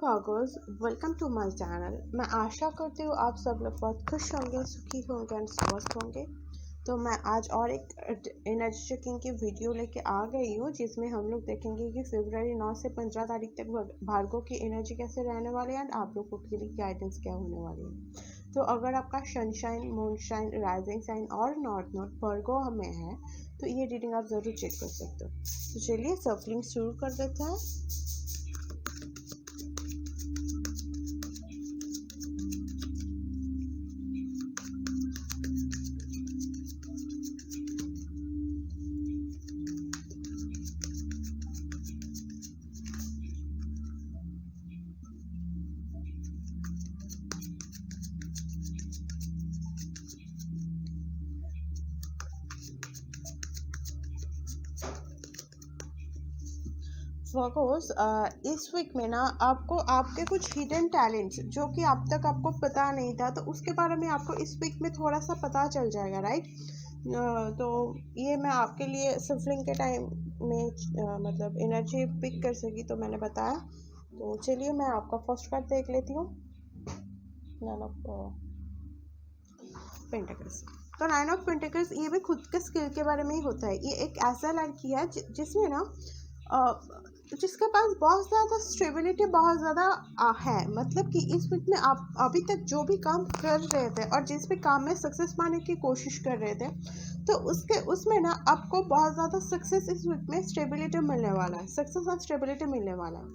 भागोस, welcome to my channel. मैं आशा करती हूँ आप सब लोग बहुत खुश होंगे, सुखी होंगे एंड स्वस्थ होंगे। तो मैं आज और एक एनर्जी चेकिंग की वीडियो लेके आ गई हूँ, जिसमें हम लोग देखेंगे कि फरवरी 9 से 15 तारीख तक भार्गो की एनर्जी कैसे रहने वाली है एंड आप लोगों के लिए गाइडेंस क्या होने वाली है। तो अगर आपका सनशाइन, मूनशाइन, राइजिंग साइन और नॉर्थ नोड भार्गो में है तो ये रीडिंग आप ज़रूर चेक कर सकते हो। तो चलिए सफलिंग शुरू कर देते हैं। वर्गोस, इस वीक में ना आपको आपके कुछ हिडन टैलेंट्स जो कि अब तक आपको पता नहीं था, तो उसके बारे में आपको इस वीक में थोड़ा सा पता चल जाएगा, राइट। तो ये मैं आपके लिए सफरिंग के टाइम में मतलब एनर्जी पिक कर सकी तो मैंने बताया। तो चलिए मैं आपका फर्स्ट कार्ड देख लेती हूँ, नाइन ऑफ पेंटिकल्स। तो नाइन ऑफ पेंटिकल्स ये भी खुद के स्किल के बारे में ही होता है। ये एक ऐसा लड़की है जिसमें ना जिसके पास बहुत ज़्यादा स्टेबिलिटी बहुत ज़्यादा है। मतलब कि इस वीक में आप अभी तक जो भी काम कर रहे थे और जिस भी काम में सक्सेस पाने की कोशिश कर रहे थे, तो उसमें ना आपको बहुत ज़्यादा सक्सेस इस वीक में स्टेबिलिटी मिलने वाला है, सक्सेस और स्टेबिलिटी मिलने वाला है।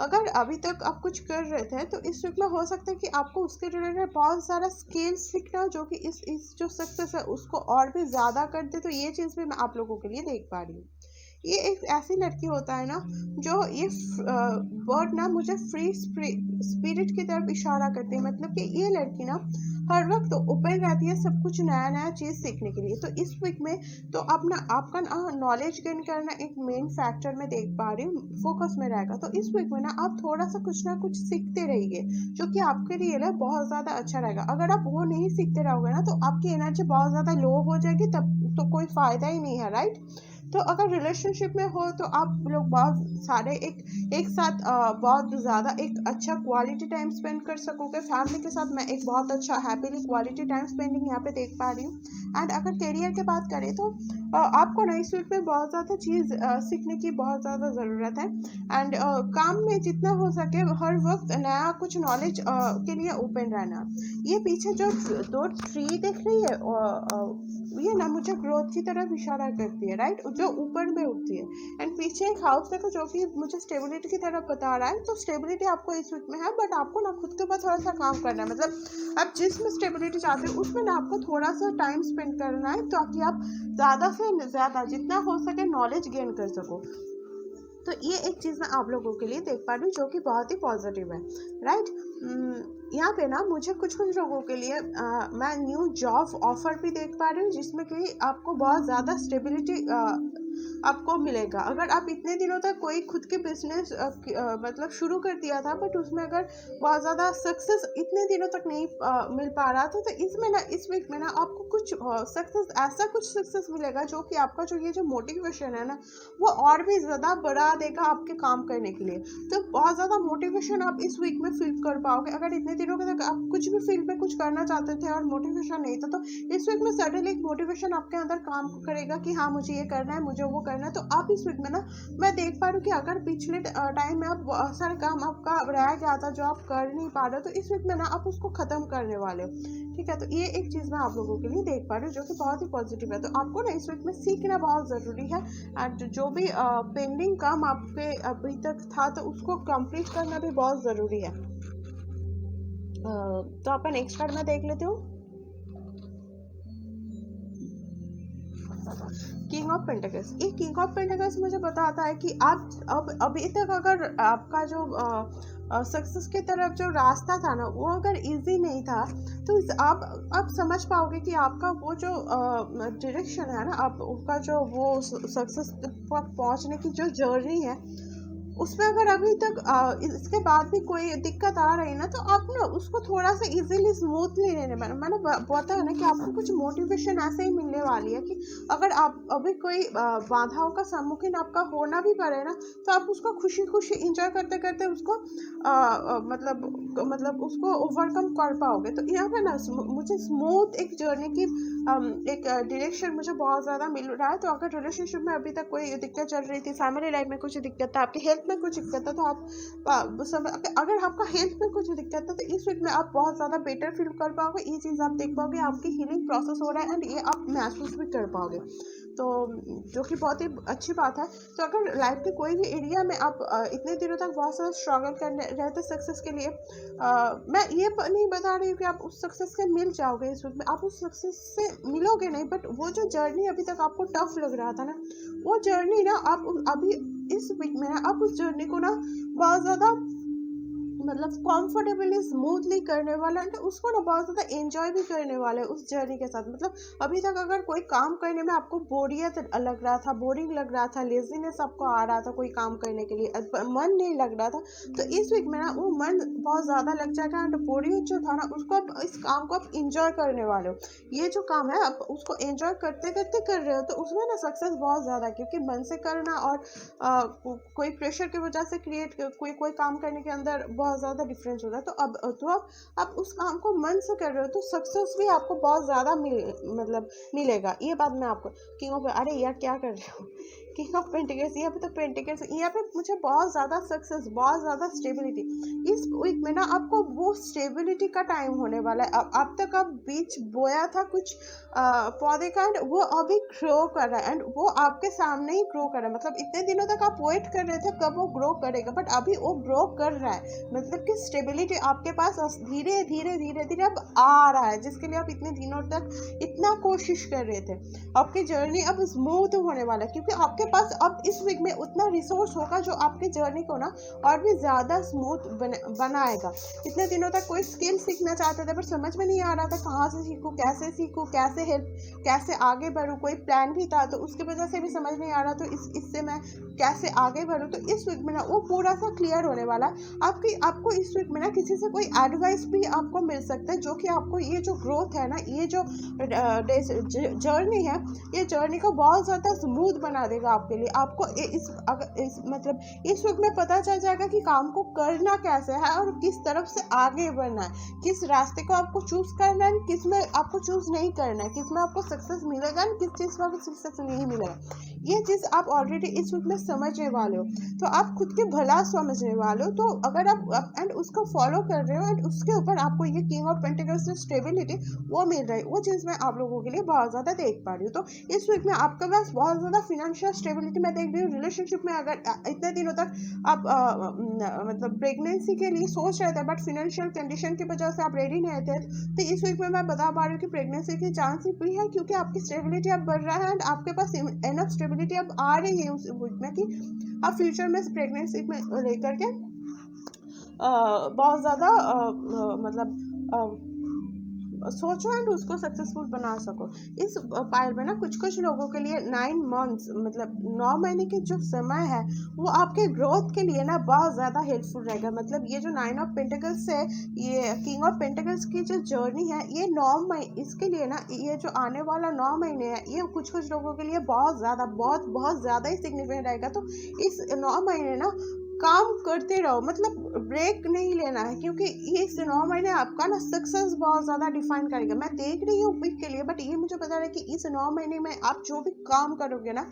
अगर अभी तक आप कुछ कर रहे थे तो इस वीक में हो सकता है कि आपको उसके रिलेटेड बहुत सारा स्किल सीखना जो कि इस जो सक्सेस है उसको और भी ज़्यादा कर दे। तो ये चीज़ भी मैं आप लोगों के लिए देख पा रही हूँ। ये एक ऐसी लड़की होता है ना जो ये वर्ड ना मुझे फ्री स्पिरिट की तरफ इशारा करती है। मतलब कि ये लड़की ना हर वक्त ओपन रहती है सब कुछ नया नया चीज़ सीखने के लिए। तो इस वीक में तो अपना आपका ना नॉलेज गेन करना एक मेन फैक्टर में देख पा रही हूँ, फोकस में रहेगा। तो इस वीक में ना आप थोड़ा सा कुछ ना कुछ सीखते रहिए जो कि आपके लिए ना बहुत ज़्यादा अच्छा रहेगा। अगर आप वो नहीं सीखते रहोगे ना तो आपकी एनर्जी बहुत ज़्यादा लो हो जाएगी, तब तो कोई फ़ायदा ही नहीं है, राइट। तो अगर रिलेशनशिप में हो तो आप लोग बहुत सारे एक साथ बहुत ज़्यादा एक अच्छा क्वालिटी टाइम स्पेंड कर सकोगे फैमिली के साथ। मैं एक बहुत अच्छा हैप्पीली क्वालिटी टाइम स्पेंडिंग यहाँ पे देख पा रही हूँ। एंड अगर करियर की बात करें तो आपको ना इस वीक में बहुत ज़्यादा चीज़ सीखने की बहुत ज़्यादा ज़रूरत है। एंड काम में जितना हो सके हर वक्त नया कुछ नॉलेज के लिए ओपन रहना। ये पीछे जो दो ट्री दिख रही है ये ना मुझे ग्रोथ की तरफ इशारा करती है, राइट, जो ऊपर में उठती है। एंड पीछे एक हाउस देखो जो कि मुझे स्टेबिलिटी की तरफ बता रहा है। तो स्टेबिलिटी आपको इस वीक में है, बट आपको ना खुद के ऊपर थोड़ा सा काम करना है। मतलब आप जिसमें स्टेबिलिटी चाहते हो उसमें ना आपको थोड़ा सा टाइम स्पेंड करना है ताकि आप ज़्यादा से ज़्यादा जितना हो सके नॉलेज गेन कर सको। तो ये एक चीज़ मैं आप लोगों के लिए देख पा रही हूँ जो कि बहुत ही पॉजिटिव है, राइट। यहाँ पे ना मुझे कुछ लोगों के लिए मैं न्यू जॉब ऑफर भी देख पा रही हूँ जिसमें कि आपको बहुत ज़्यादा स्टेबिलिटी आपको मिलेगा। अगर आप इतने दिनों तक कोई खुद के बिजनेस मतलब शुरू कर दिया था बट उसमें अगर बहुत ज़्यादा सक्सेस इतने दिनों तक नहीं मिल पा रहा था, तो इसमें ना इस वीक में ना आपको कुछ सक्सेस ऐसा कुछ सक्सेस मिलेगा जो कि आपका जो ये जो मोटिवेशन है ना वो और भी ज़्यादा बढ़ा देगा आपके काम करने के लिए। तो बहुत ज़्यादा मोटिवेशन आप इस वीक में फील कर पाओगे। अगर इतने दिनों तक आप कुछ भी फील्ड में कुछ करना चाहते थे और मोटिवेशन नहीं था, तो इस वीक में सडनली एक मोटिवेशन आपके अंदर काम करेगा कि हाँ मुझे ये करना है, मुझे वो करना है। तो आप इस वीक में ना मैं देख पा रही हूँ कि अगर पिछले टाइम में आप बहुत सारे काम आपका रह गया था जो आप कर नहीं पा रहे हो, तो इस वीक में ना आप उसको ख़त्म करने वाले हो, ठीक है। तो ये एक चीज़ मैं आप लोगों के लिए देख पा रही हूँ जो कि बहुत ही पॉजिटिव है। तो आपको ना इस वीक में सीखना बहुत ज़रूरी है। एंड जो भी पेंडिंग काम आपके अभी तक था तो उसको कंप्लीट करना भी बहुत ज़रूरी है। तो आपका नेक्स्ट कार्ड मैं देख लेती हूँ, किंग ऑफ पेंटिकल्स। ये किंग ऑफ पेंटिकल्स मुझे बताता है कि आप अब अभी तक अगर आपका जो सक्सेस की तरफ जो रास्ता था ना वो अगर इजी नहीं था, तो आप समझ पाओगे कि आपका वो जो डायरेक्शन है ना, आपका जो वो सक्सेस तक पहुंचने की जो जर्नी है उसमें अगर अभी तक इसके बाद भी कोई दिक्कत आ रही है ना, तो आप ना उसको थोड़ा सा इजीली स्मूथली लेने में, मैंने बताया ना कि आपको कुछ मोटिवेशन ऐसे ही मिलने वाली है कि अगर आप अभी कोई बाधाओं का सम्मुखीन आपका होना भी पड़े ना, तो आप उसको खुशी खुशी इंजॉय करते करते उसको मतलब उसको ओवरकम कर पाओगे। तो यहाँ पे ना मुझे स्मूथ एक जर्नी की एक डायरेक्शन मुझे बहुत ज़्यादा मिल रहा है। तो अगर रिलेशनशिप में अभी तक कोई दिक्कत चल रही थी, फैमिली लाइफ में कुछ दिक्कत था, आपकी हेल्थ में कुछ दिक्कत था, तो आप अगर आपका हेल्थ में कुछ दिक्कत था, तो इस वीक में आप बहुत ज़्यादा बेटर फील कर पाओगे। ये चीज़ आप देख पाओगे, आपकी हीलिंग प्रोसेस हो रहा है एंड ये आप महसूस भी कर पाओगे, तो जो कि बहुत ही अच्छी बात है। तो अगर लाइफ के कोई भी एरिया में आप इतने दिनों तक बहुत सारा स्ट्रगल कर रहे थे सक्सेस के लिए, मैं ये नहीं बता रही हूँ कि आप उस सक्सेस से मिल जाओगे इस वीक में, आप उस सक्सेस से मिलोगे नहीं, बट वो जो जर्नी अभी तक आपको टफ लग रहा था ना, वो जर्नी ना आप अभी इस वीक में ना आप उस जर्नी को ना बहुत ज़्यादा मतलब कंफर्टेबली स्मूथली करने वाला है, उसको ना बहुत ज़्यादा एंजॉय भी करने वाले हैं उस जर्नी के साथ। मतलब अभी तक अगर कोई काम करने में आपको बोरियत लग रहा था, बोरिंग लग रहा था, लेजीनेस आपको आ रहा था कोई काम करने के लिए, मन नहीं लग रहा था, तो इस वीक में ना वो मन बहुत ज़्यादा लग जाएगा एंड बोरियत जो था ना उसको आप, इस काम को आप इंजॉय करने वाले हो। ये जो काम है आप उसको एंजॉय करते करते कर रहे हो, तो उसमें ना सक्सेस बहुत ज़्यादा, क्योंकि मन से करना और कोई प्रेशर की वजह से कोई काम करने के अंदर बहुत ज़्यादा डिफरेंस होता है। तो अब आप उस काम को मन से कर रहे हो, तो सक्सेस भी आपको बहुत ज़्यादा मिलेगा। ये बात मैं आपको किंग ऑफ, अरे यार क्या कर रहे हो, किंग ऑफ पेंटिकल्स, यहाँ पे तो पेंटिकल्स, यहाँ पे मुझे बहुत ज़्यादा सक्सेस, बहुत ज़्यादा स्टेबिलिटी। इस वीक में ना आपको वो स्टेबिलिटी का टाइम होने वाला है। अब तक आप बीज बोया था कुछ पौधे का, एंड वो अभी ग्रो कर रहा है, एंड वो आपके सामने ही ग्रो कर रहा है। मतलब इतने दिनों तक आप वेट कर रहे थे कब वो ग्रो करेगा, बट अभी वो ग्रो कर रहा है। मतलब कि स्टेबिलिटी आपके पास धीरे धीरे धीरे धीरे अब आ रहा है, जिसके लिए आप इतने दिनों तक इतना कोशिश कर रहे थे। आपकी जर्नी अब स्मूथ होने वाला है, क्योंकि आपके पास अब इस वीक में उतना रिसोर्स होगा जो आपकी जर्नी को ना और भी ज़्यादा स्मूथ बनाएगा। इतने दिनों तक कोई स्किल सीखना चाहते थे पर समझ में नहीं आ रहा था कहाँ से सीखूँ, कैसे हेल्प, कैसे आगे बढ़ूँ, कोई प्लान भी था तो उसकी वजह से भी समझ नहीं आ रहा, तो इससे मैं कैसे आगे बढ़ूँ। तो इस वीक में ना वो पूरा सा क्लियर होने वाला है। आपको इस वीक में ना किसी से कोई एडवाइस भी आपको मिल सकता है, जो कि आपको ये जो ग्रोथ है ना, ये जो जर्नी है, ये जर्नी को बहुत ज़्यादा स्मूथ बना देगा आपके लिए। आपको इस वीक में पता चल जाएगा कि काम को करना कैसे है और किस तरफ से आगे बढ़ना है, किस रास्ते को आपको चूज करना है, किस में आपको चूज नहीं करना है, किस में आपको सक्सेस मिलेगा और किस चीज़ में आपको सक्सेस नहीं मिलेगा। ये चीज़ आप ऑलरेडी इस वीक में समझने वाले हो, तो आप खुद के भला समझने वाले हो। तो अगर आप एंड उसको फॉलो कर रहे हो एंड उसके ऊपर आपको ये किंग ऑफ पेंटिकल्स जो स्टेबिलिटी वो मिल रही है, वो चीज़ मैं आप लोगों के लिए बहुत ज़्यादा देख पा रही हूँ। तो इस वीक में आपके पास बहुत ज़्यादा फिनेंशियल स्टेबिलिटी मैं देख रही हूँ। रिलेशनशिप में अगर इतने दिनों तक आप मतलब प्रेगनेंसी के लिए सोच रहे थे बट फिनेंशियल कंडीशन की वजह से आप रेडी नहीं थे, तो इस वीक में मैं बता पा रही हूँ कि प्रेगनेंसी की चांस भी है, क्योंकि आपकी स्टेबिलिटी अब बढ़ रहा है एंड आपके पास एनफ स्टेबिलिटी अब आ रही है उस वीक में कि आप फ्यूचर में प्रेगनेंसी में लेकर के बहुत ज़्यादा सोचो एंड उसको सक्सेसफुल बना सको। इस पायल में ना कुछ लोगों के लिए 9 मंथ्स मतलब 9 महीने के जो समय है वो आपके ग्रोथ के लिए ना बहुत ज़्यादा हेल्पफुल रहेगा। मतलब ये जो 9 ऑफ पेंटिकल्स है, ये किंग ऑफ पेंटिकल्स की जो जर्नी है, ये 9 महीने, इसके लिए ना ये जो आने वाला 9 महीने है, ये कुछ लोगों के लिए बहुत ज़्यादा ही सिग्निफिकेंट रहेगा। तो इस 9 महीने ना काम करते रहो, मतलब ब्रेक नहीं लेना है, क्योंकि ये 9 महीने आपका ना सक्सेस बहुत ज़्यादा डिफाइन करेगा। मैं देख रही हूँ वीक के लिए, बट ये मुझे पता है कि इस 9 महीने में आप जो भी काम करोगे ना,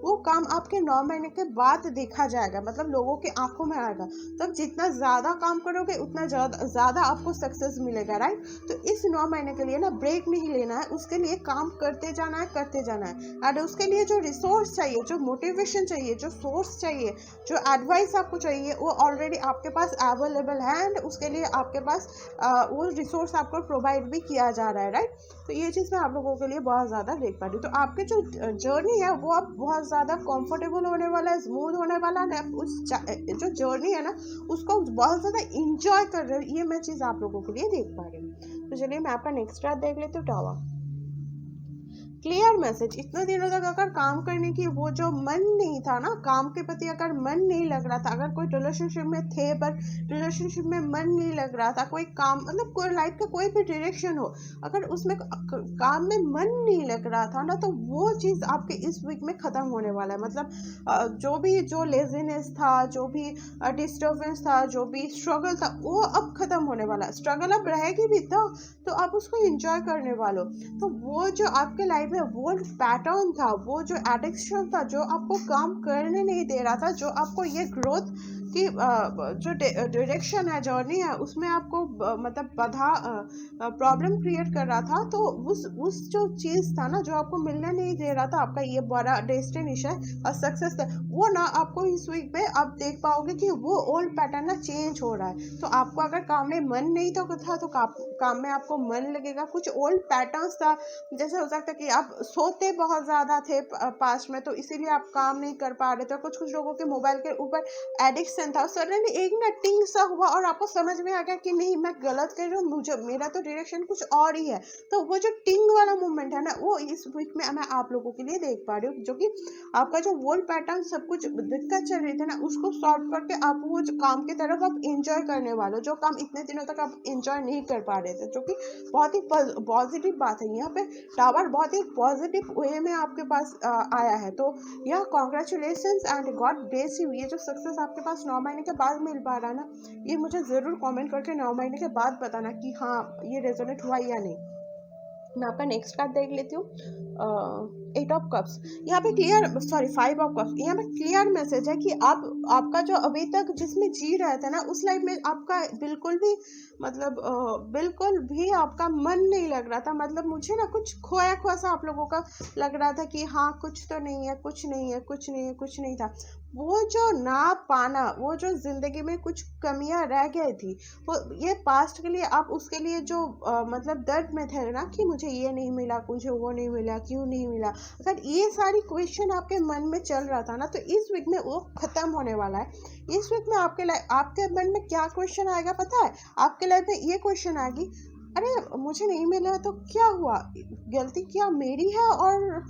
वो काम आपके 9 महीने के बाद देखा जाएगा, मतलब लोगों के आंखों में आएगा। तब जितना ज़्यादा काम करोगे उतना ज़्यादा आपको सक्सेस मिलेगा, राइट। तो इस 9 महीने के लिए ना ब्रेक नहीं लेना है, उसके लिए काम करते जाना है और उसके लिए जो रिसोर्स चाहिए, जो मोटिवेशन चाहिए, जो सोर्स चाहिए, जो एडवाइस आपको चाहिए, वो ऑलरेडी आपके पास अवेलेबल है एंड उसके लिए आपके पास वो रिसोर्स आपको प्रोवाइड भी किया जा रहा है, राइट। तो ये चीज़ मैं आप लोगों के लिए बहुत ज़्यादा देख पा रही हूँ। तो आपके जो जर्नी है वो अब बहुत ज़्यादा कंफर्टेबल होने वाला है, स्मूथ होने वाला है। उस जो जर्नी है ना उसको बहुत ज़्यादा इंजॉय कर रहे हो, ये मैं चीज़ आप लोगों के लिए देख पा रही हूँ। तो चलिए मैं आपका नेक्स्ट रात देख लेती हूँ। Tower clear message. इतने दिनों तक अगर काम करने की वो जो मन नहीं था ना, काम के प्रति अगर मन नहीं लग रहा था, अगर कोई रिलेशनशिप में थे पर रिलेशनशिप में मन नहीं लग रहा था, कोई काम मतलब कोई लाइफ का कोई भी डायरेक्शन हो, अगर उसमें काम में मन नहीं लग रहा था ना, तो वो चीज़ आपके इस वीक में ख़त्म होने वाला है। मतलब जो लेजीनेस था, जो भी डिस्टर्बेंस था, जो भी स्ट्रगल था, वो अब ख़त्म होने वाला है। स्ट्रगल अब रहेगी भी तो आप उसको एंजॉय करने वालों। तो वो जो आपके लाइफ में वो पैटर्न था, वो जो एडिक्शन था, जो आपको काम करने नहीं दे रहा था, जो आपको ये ग्रोथ की जो डायरेक्शन है, जर्नी है, उसमें आपको मतलब बाधा प्रॉब्लम क्रिएट कर रहा था, तो उस जो चीज़ था ना, जो आपको मिलने नहीं दे रहा था, आपका ये बड़ा डेस्टिनेशन और सक्सेस था, वो ना आपको इस वीक में आप देख पाओगे कि वो ओल्ड पैटर्न ना चेंज हो रहा है। तो आपको अगर काम में मन नहीं तो था, तो काम में आपको मन लगेगा। कुछ ओल्ड पैटर्न्स था, जैसे हो सकता है कि आप सोते बहुत ज़्यादा थे पास्ट में, तो इसीलिए आप काम नहीं कर पा रहे थे। कुछ लोगों के मोबाइल के ऊपर एडिक्शन था, सडनली एक ना टिंग सा हुआ और आपको समझ में आ गया कि नहीं, मैं गलत कर रहा हूँ, मुझे मेरा तो डायरेक्शन कुछ और ही है। तो वो जो टिंग वाला मोमेंट है ना, वो इस वीक में मैं आप लोगों के लिए देख पा रही हूँ, जो कि आपका जो ओल्ड पैटर्न सब कुछ दिक्कत चल रही थी ना, उसको सॉल्व करके आप वो जो काम की तरफ आप इंजॉय करने वाले हो, जो काम इतने दिनों तक आप इंजॉय नहीं कर पा रहे थे, जो कि बहुत ही पॉजिटिव बात है। यहाँ पे टावर बहुत ही पॉजिटिव वे में आपके पास आया है। तो यह congratulation and God bless you. ये जो सक्सेस आपके पास 9 महीने के बाद मिल पा रहा है ना, ये मुझे ज़रूर कमेंट करके 9 महीने के बाद बताना कि हाँ, ये रेजोनेट हुआ या नहीं। मैं आपका नेक्स्ट कार्ड देख लेती हूँ। 8 ऑफ कप्स, यहाँ पे क्लियर, सॉरी 5 ऑफ कप्स, यहाँ पे क्लियर मैसेज है कि आपका जो अभी तक जिसमें जी रहे थे ना, उस लाइफ में आपका बिल्कुल भी मतलब बिल्कुल भी आपका मन नहीं लग रहा था। मतलब मुझे ना कुछ खोया खोया सा आप लोगों का लग रहा था कि हाँ, कुछ तो नहीं है, कुछ नहीं है, कुछ नहीं है, कुछ नहीं था। वो जो ना पाना, वो जो जिंदगी में कुछ कमियां रह गई थी, वो ये पास्ट के लिए आप उसके लिए जो मतलब दर्द में थे ना, कि मुझे ये नहीं मिला, मुझे वो नहीं मिला, क्यों नहीं मिला, अगर ये सारी क्वेश्चन आपके मन में चल रहा था ना, तो इस वीक में वो खत्म होने वाला है। इस वीक में आपके मन में क्या क्वेश्चन आएगा पता है? आपके लाइफ में ये क्वेश्चन आएगी, अरे मुझे नहीं मिला तो क्या हुआ, गलती क्या मेरी है और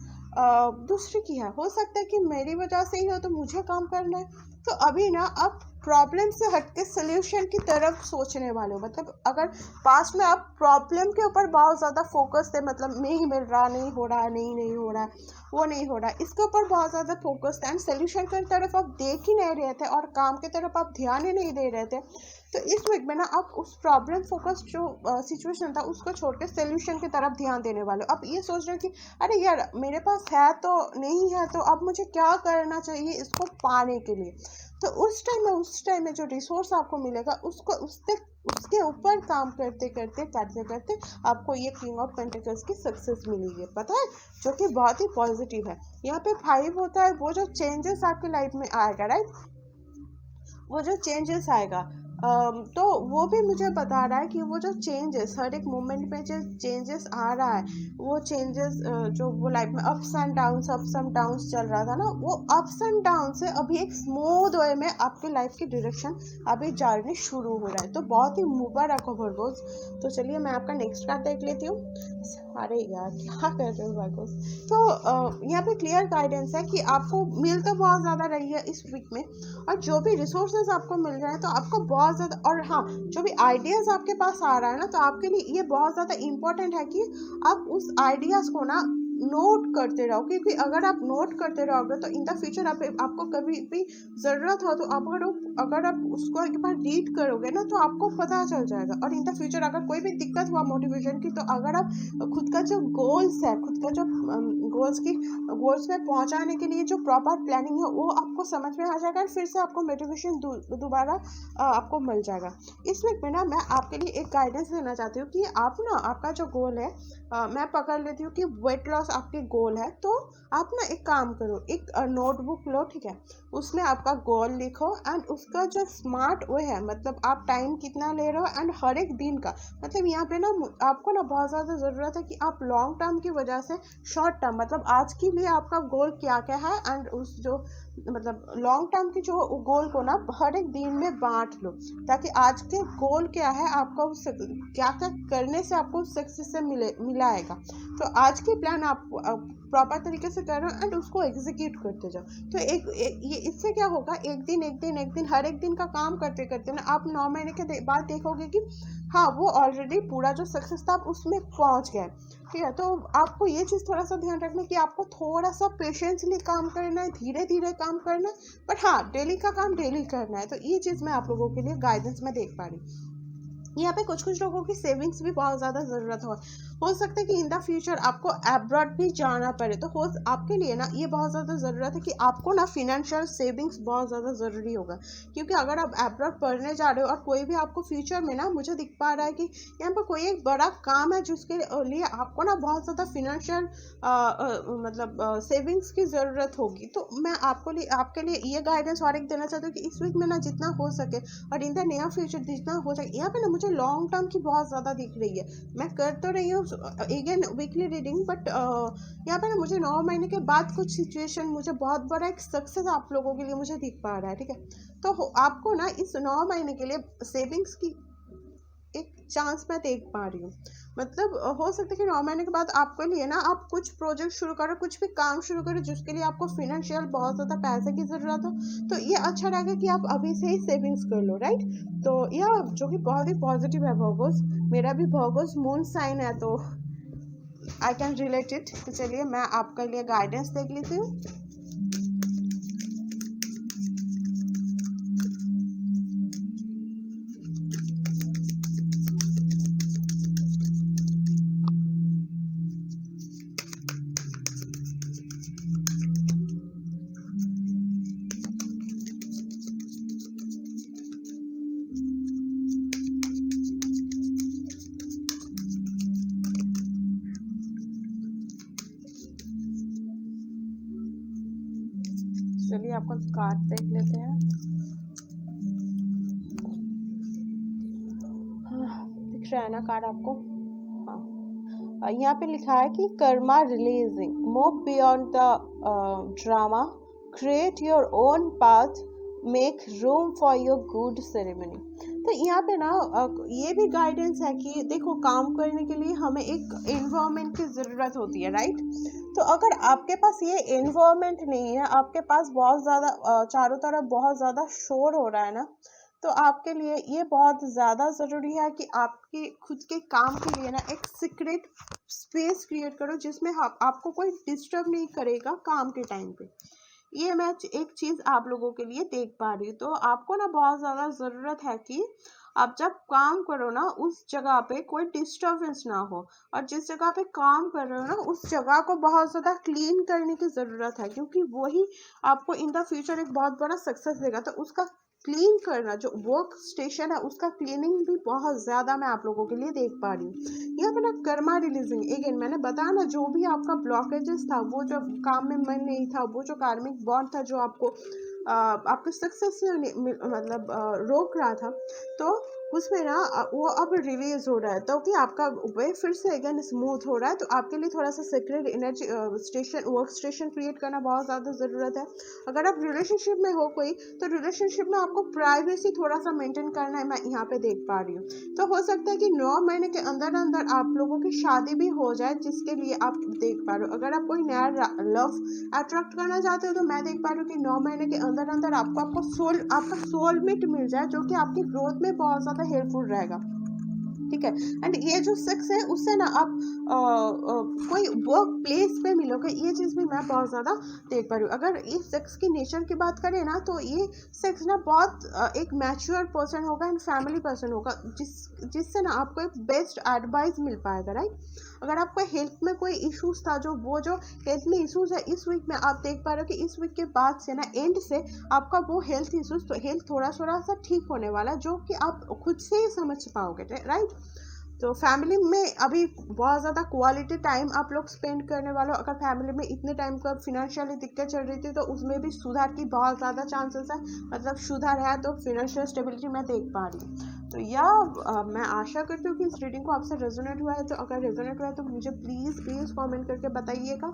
दूसरे की है? हो सकता है कि मेरी वजह से ही हो, तो मुझे काम करना है। तो अभी ना आप प्रॉब्लम से हटके सोल्यूशन की तरफ सोचने वाले हो। मतलब अगर पास्ट में आप प्रॉब्लम के ऊपर बहुत ज़्यादा फोकस थे, मतलब नहीं मिल रहा, नहीं हो रहा, नहीं हो रहा, वो नहीं हो रहा, इसके ऊपर बहुत ज़्यादा फोकस था एंड सोल्यूशन की तरफ आप देख ही नहीं रहे थे और काम की तरफ आप ध्यान ही नहीं दे रहे थे। तो इस वीक में ना आप उस प्रॉब्लम फोकस जो सिचुएशन था, उसको छोड़ के सोल्यूशन की तरफ ध्यान देने वाले हो। आप ये सोच रहे हो कि अरे यार, मेरे पास है तो नहीं है, तो अब मुझे क्या करना चाहिए इसको पाने के लिए। तो उस टाइम में जो रिसोर्स आपको मिलेगा, उसके ऊपर काम करते करते आपको ये किंग ऑफ पेंटिकल्स की सक्सेस मिलेगी, पता है, जो कि बहुत ही पॉजिटिव है। यहाँ पे 5 होता है, वो जो चेंजेस आपकी लाइफ में आएगा, राइट, वो जो चेंजेस आएगा, तो वो भी मुझे बता रहा है कि वो जो चेंजेस हर एक मोमेंट में जो चेंजेस आ रहा है, वो चेंजेस जो वो लाइफ में अप्स एंड डाउन्स चल रहा था ना, वो अप्स एंड डाउन से अभी एक स्मूथ वे में आपकी लाइफ की डायरेक्शन अभी जाने शुरू हो रहा है। तो बहुत ही मुबारक हो भरगोस। तो चलिए मैं आपका नेक्स्ट कार्ड देख लेती हूँ। अरे यार, क्या कर रहे हो भरगोस? तो यहाँ पे क्लियर गाइडेंस है कि आपको मिल तो बहुत ज़्यादा रही है इस वीक में, और जो भी रिसोर्सेज आपको मिल रहे हैं, तो आपको बहुत ज़्यादा, और हाँ, जो भी आइडियाज़ आपके पास आ रहा है ना, तो आपके लिए ये बहुत ज़्यादा इम्पोर्टेंट है कि आप उस आइडियाज़ को ना नोट करते रहो, क्योंकि अगर आप नोट करते रहोगे तो इन द फ्यूचर आपको कभी भी ज़रूरत हो, तो अगर आप उसको एक बार रीड करोगे ना, तो आपको पता चल जाएगा। और इन द फ्यूचर अगर कोई भी दिक्कत हुआ मोटिवेशन की, तो अगर आप खुद का जो गोल्स है, खुद का जो गोल्स में पहुंचाने के लिए जो प्रॉपर प्लानिंग है, वो आपको समझ में आ जाएगा, और फिर से आपको मोटिवेशन दोबारा आपको मिल जाएगा। इस वीक में ना मैं आपके लिए एक गाइडेंस देना चाहती हूँ कि आप ना, आपका जो गोल है, मैं पकड़ लेती हूँ कि वेट लॉस आपके गोल है, तो आप ना एक काम करो, एक नोटबुक लो, ठीक है, उसमें आपका गोल लिखो एंड उसका जो स्मार्ट वे है, मतलब आप टाइम कितना ले रहे हो एंड हर एक दिन का, मतलब यहाँ पे ना आपको ना बहुत ज़्यादा ज़रूरत है कि आप लॉन्ग टर्म की वजह से शॉर्ट टर्म, मतलब आज के लिए आपका गोल क्या क्या है एंड उस जो मतलब लॉन्ग टर्म की जो गोल को ना हर एक दिन में बांट लो, ताकि आज के गोल क्या है आपका, उस क्या क्या करने से आपको सक्सेस से मिलाएगा। तो आज के प्लान आप प्रॉपर तरीके से करो एंड उसको एग्जीक्यूट करते जाओ। तो ये इससे क्या होगा, एक दिन हर एक दिन का काम करते करते ना आप 9 महीने के बाद देखोगे कि हाँ वो ऑलरेडी पूरा जो सक्सेस था आप उसमें पहुंच गए। ठीक है, तो आपको ये चीज़ थोड़ा सा ध्यान रखना कि आपको थोड़ा सा पेशेंसली काम करना है, धीरे धीरे काम करना है, बट हाँ डेली का काम डेली करना है। तो ये चीज़ मैं आप लोगों के लिए गाइडेंस में देख पा रही हूँ। यहाँ पे कुछ कुछ लोगों की सेविंग्स भी बहुत ज़्यादा ज़रूरत हो सकता है कि इन द फ्यूचर आपको अब्रॉड भी जाना पड़े, तो हो आपके लिए ना ये बहुत ज़्यादा ज़रूरत है कि आपको ना फिनेंशियल सेविंग्स बहुत ज़्यादा ज़रूरी होगा। क्योंकि अगर आप अब्रॉड पढ़ने जा रहे हो और कोई भी आपको फ्यूचर में ना, मुझे दिख पा रहा है कि यहाँ पर कोई एक बड़ा काम है जिसके लिए आपको ना बहुत ज़्यादा फिनेंशियल मतलब सेविंग्स की ज़रूरत होगी। तो मैं आपके लिए ये गाइडेंस और एक देना चाहती हूँ कि इस वीक में ना जितना हो सके और इन द नियर फ्यूचर जितना हो सके, यहाँ पे ना मुझे लॉन्ग टर्म की बहुत ज़्यादा दिख रही है। मैं कर तो रही हूँ अगेन वीकली रीडिंग, बट यहाँ पे ना मुझे 9 महीने के बाद कुछ सिचुएशन, मुझे बहुत बड़ा एक सक्सेस आप लोगों के लिए मुझे दिख पा रहा है। ठीक है, तो आपको ना इस 9 महीने के लिए सेविंग्स की एक चांस मैं देख पा रही हूँ। मतलब हो सकता है कि 9 महीने के बाद आपके लिए ना आप कुछ प्रोजेक्ट शुरू करो, कुछ भी काम शुरू करो जिसके लिए आपको फिनेंशियल बहुत ज़्यादा पैसे की ज़रूरत हो। तो ये अच्छा रहेगा कि आप अभी से ही सेविंग्स कर लो, राइट। तो यह जो कि बहुत ही पॉजिटिव है वर्गोस, मेरा भी वर्गोस मून साइन है, तो आई कैन रिलेट इट। तो चलिए मैं आपके लिए गाइडेंस देख लेती हूँ। चलिए आपका कार्ड देख लेते हैं। दिख रहा है ना कार्ड आपको? हाँ, यहाँ पे लिखा है कि Karma releasing, move beyond the drama, create your own path, make room for your good ceremony. तो यहाँ पे ना ये भी गाइडेंस है कि देखो काम करने के लिए हमें एक एनवायरनमेंट की ज़रूरत होती है, राइट। तो अगर आपके पास ये एनवायरनमेंट नहीं है, आपके पास बहुत ज़्यादा चारों तरफ बहुत ज़्यादा शोर हो रहा है ना, तो आपके लिए ये बहुत ज़्यादा ज़रूरी है कि आपके खुद के काम के लिए ना एक सीक्रेट स्पेस क्रिएट करो जिसमें आपको कोई डिस्टर्ब नहीं करेगा काम के टाइम पे। ये मैं एक चीज़ आप लोगों के लिए देख पा रही हूँ। तो आपको ना बहुत ज़्यादा ज़रूरत है कि आप जब काम करो ना उस जगह पे कोई डिस्टर्बेंस ना हो, और जिस जगह पे काम कर रहे हो ना उस जगह को बहुत ज़्यादा क्लीन करने की ज़रूरत है, क्योंकि वही आपको इन द फ्यूचर एक बहुत बड़ा सक्सेस देगा। तो उसका क्लीन करना, जो वर्क स्टेशन है उसका क्लीनिंग भी बहुत ज़्यादा मैं आप लोगों के लिए देख पा रही हूँ। यहाँ पे ना कर्मा रिलीजिंग, अगेन मैंने बताया ना, जो भी आपका ब्लॉकेजेस था, वो जो काम में मन नहीं था, वो जो कार्मिक बॉन्ड था जो आपको आपके सक्सेस से मतलब रोक रहा था, तो उसमें ना वो अब रिलीज हो रहा है। तो कि आपका वे फिर से अगेन स्मूथ हो रहा है। तो आपके लिए थोड़ा सा secret energy station, work station create करना बहुत ज़्यादा ज़रूरत है। अगर आप रिलेशनशिप में हो कोई, तो रिलेशनशिप में आपको प्राइवेसी थोड़ा सा मेंटेन करना है, मैं यहाँ पे देख पा रही हूँ। तो हो सकता है कि 9 महीने के अंदर अंदर आप लोगों की शादी भी हो जाए, जिसके लिए आप देख पा रहे हो। अगर आप कोई नया लव अट्रैक्ट करना चाहते हो, तो मैं देख पा रही हूँ कि 9 महीने के अंदर अंदर आपका सोलमेट मिल जाए, जो कि आपकी ग्रोथ में बहुत ज़्यादा हेल्पफुल रहेगा। ठीक है, एंड ये जो सेक्स है उससे ना आप कोई वर्क प्लेस पे मिलोगे, ये चीज़ भी मैं बहुत ज़्यादा देख पा रही हूँ। अगर इस सेक्स की नेचर की बात करें ना, तो ये सेक्स ना बहुत एक मैच्योर पर्सन होगा एंड फैमिली पर्सन होगा, जिससे ना आपको एक बेस्ट एडवाइस मिल पाएगा, राइट। अगर आपको हेल्थ में कोई इश्यूज था, वो जो हेल्थ में इश्यूज है, इस वीक में आप देख पा रहे हो कि इस वीक के बाद से ना एंड से आपका वो हेल्थ इश्यूज, तो हेल्थ थोड़ा थोड़ा सा ठीक होने वाला है, जो कि आप खुद से ही समझ पाओगे, राइट। तो फैमिली में अभी बहुत ज़्यादा क्वालिटी टाइम आप लोग स्पेंड करने वाले हो। अगर फैमिली में इतने टाइम का फिनेंशियली दिक्कत चल रही थी तो उसमें भी सुधार की बहुत ज़्यादा चांसेस है, मतलब सुधार है, तो फिनेंशियल स्टेबिलिटी मैं देख पा रही हूँ। तो मैं आशा करती हूँ कि इस रीडिंग को आपसे रेजोनेट हुआ है। तो अगर रेजोनेट हुआ है तो मुझे प्लीज़ प्लीज़ कमेंट करके बताइएगा।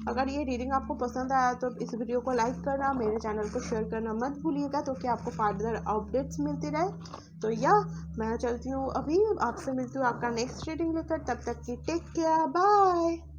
अगर ये रीडिंग आपको पसंद आया तो इस वीडियो को लाइक करना, मेरे चैनल को शेयर करना मत भूलिएगा, तो कि आपको फर्दर अपडेट्स मिलती रहे। तो मैं चलती हूँ, अभी आपसे मिलती हूँ आपका नेक्स्ट रीडिंग लेकर। तब तक की टेक केयर, बाय।